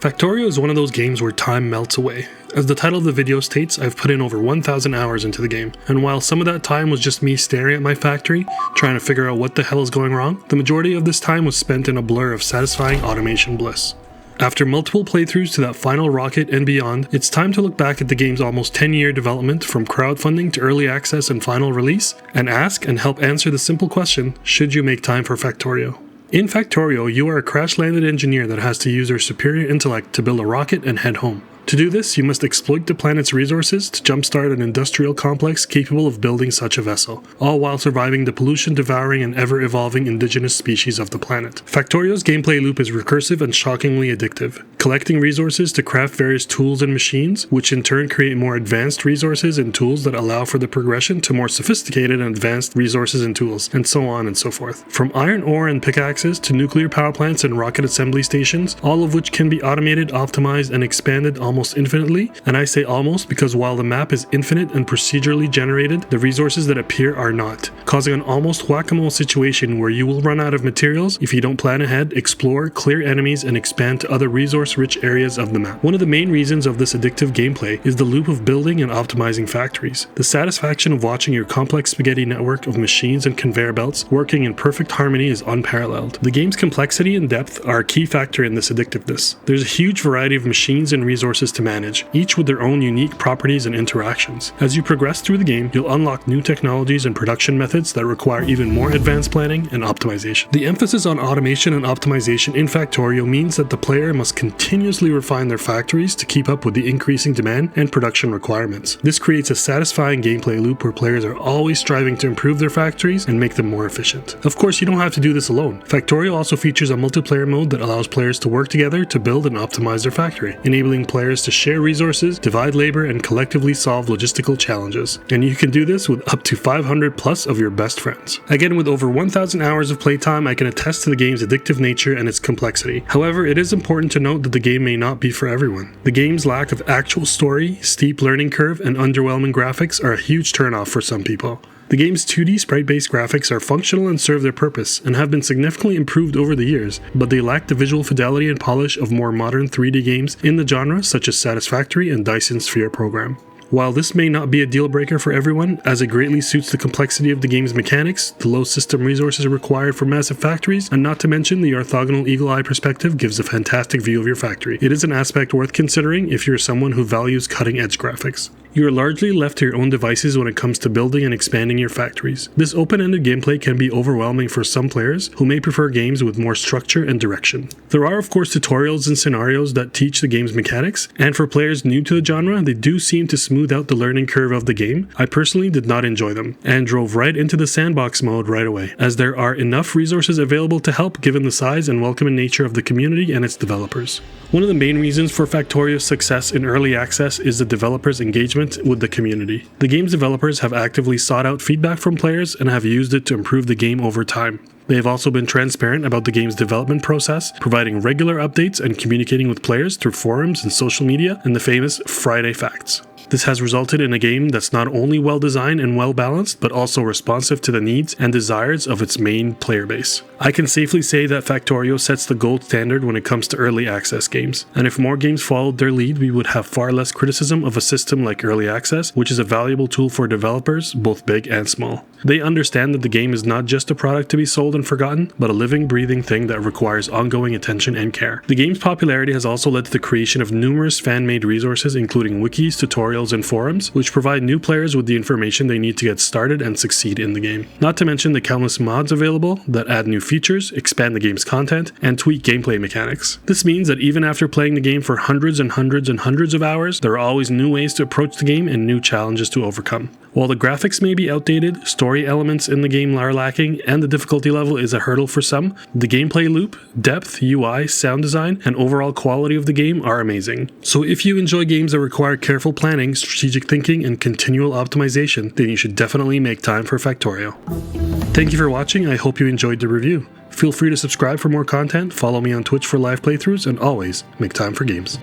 Factorio is one of those games where time melts away. As the title of the video states, I've put in over 1,000 hours into the game, and while some of that time was just me staring at my factory, trying to figure out what the hell is going wrong, the majority of this time was spent in a blur of satisfying automation bliss. After multiple playthroughs to that final rocket and beyond, it's time to look back at the game's almost 10-year development from crowdfunding to early access and final release, and ask and help answer the simple question, should you make time for Factorio? In Factorio, you are a crash-landed engineer that has to use your superior intellect to build a rocket and head home. To do this, you must exploit the planet's resources to jumpstart an industrial complex capable of building such a vessel, all while surviving the pollution-devouring and ever-evolving indigenous species of the planet. Factorio's gameplay loop is recursive and shockingly addictive, collecting resources to craft various tools and machines, which in turn create more advanced resources and tools that allow for the progression to more sophisticated and advanced resources and tools, and so on and so forth. From iron ore and pickaxes to nuclear power plants and rocket assembly stations, all of which can be automated, optimized, and expanded almost infinitely, and I say almost because while the map is infinite and procedurally generated, the resources that appear are not, causing an almost whack-a-mole situation where you will run out of materials if you don't plan ahead, explore, clear enemies, and expand to other resource-rich areas of the map. One of the main reasons of this addictive gameplay is the loop of building and optimizing factories. The satisfaction of watching your complex spaghetti network of machines and conveyor belts working in perfect harmony is unparalleled. The game's complexity and depth are a key factor in this addictiveness. There's a huge variety of machines and resources to manage, each with their own unique properties and interactions. As you progress through the game, you'll unlock new technologies and production methods that require even more advanced planning and optimization. The emphasis on automation and optimization in Factorio means that the player must continuously refine their factories to keep up with the increasing demand and production requirements. This creates a satisfying gameplay loop where players are always striving to improve their factories and make them more efficient. Of course, you don't have to do this alone. Factorio also features a multiplayer mode that allows players to work together to build and optimize their factory, enabling players to share resources, divide labor, and collectively solve logistical challenges. And you can do this with up to 500 plus of your best friends. Again, with over 1,000 hours of playtime, I can attest to the game's addictive nature and its complexity. However, it is important to note that the game may not be for everyone. The game's lack of actual story, steep learning curve, and underwhelming graphics are a huge turnoff for some people. The game's 2D sprite-based graphics are functional and serve their purpose, and have been significantly improved over the years, but they lack the visual fidelity and polish of more modern 3D games in the genre such as Satisfactory and Dyson Sphere Program. While this may not be a deal breaker for everyone, as it greatly suits the complexity of the game's mechanics, the low system resources required for massive factories, and not to mention the orthogonal eagle-eye perspective gives a fantastic view of your factory. It is an aspect worth considering if you're someone who values cutting-edge graphics. You are largely left to your own devices when it comes to building and expanding your factories. This open-ended gameplay can be overwhelming for some players who may prefer games with more structure and direction. There are of course tutorials and scenarios that teach the game's mechanics, and for players new to the genre, they do seem to smooth out the learning curve of the game. I personally did not enjoy them, and drove right into the sandbox mode right away, as there are enough resources available to help given the size and welcoming nature of the community and its developers. One of the main reasons for Factorio's success in early access is the developers' engagement with the community. The game's developers have actively sought out feedback from players and have used it to improve the game over time. They have also been transparent about the game's development process, providing regular updates and communicating with players through forums and social media and the famous Friday Facts. This has resulted in a game that's not only well designed and well balanced, but also responsive to the needs and desires of its main player base. I can safely say that Factorio sets the gold standard when it comes to early access games, and if more games followed their lead, we would have far less criticism of a system like early access, which is a valuable tool for developers, both big and small. They understand that the game is not just a product to be sold and forgotten, but a living, breathing thing that requires ongoing attention and care. The game's popularity has also led to the creation of numerous fan-made resources, including wikis, tutorials, and forums, which provide new players with the information they need to get started and succeed in the game. Not to mention the countless mods available that add new features, expand the game's content, and tweak gameplay mechanics. This means that even after playing the game for hundreds and hundreds and hundreds of hours, there are always new ways to approach the game and new challenges to overcome. While the graphics may be outdated, story elements in the game are lacking, and the difficulty level is a hurdle for some, the gameplay loop, depth, UI, sound design, and overall quality of the game are amazing. So if you enjoy games that require careful planning, strategic thinking, and continual optimization, then you should definitely make time for Factorio. Thank you for watching, I hope you enjoyed the review. Feel free to subscribe for more content, follow me on Twitch for live playthroughs, and always make time for games.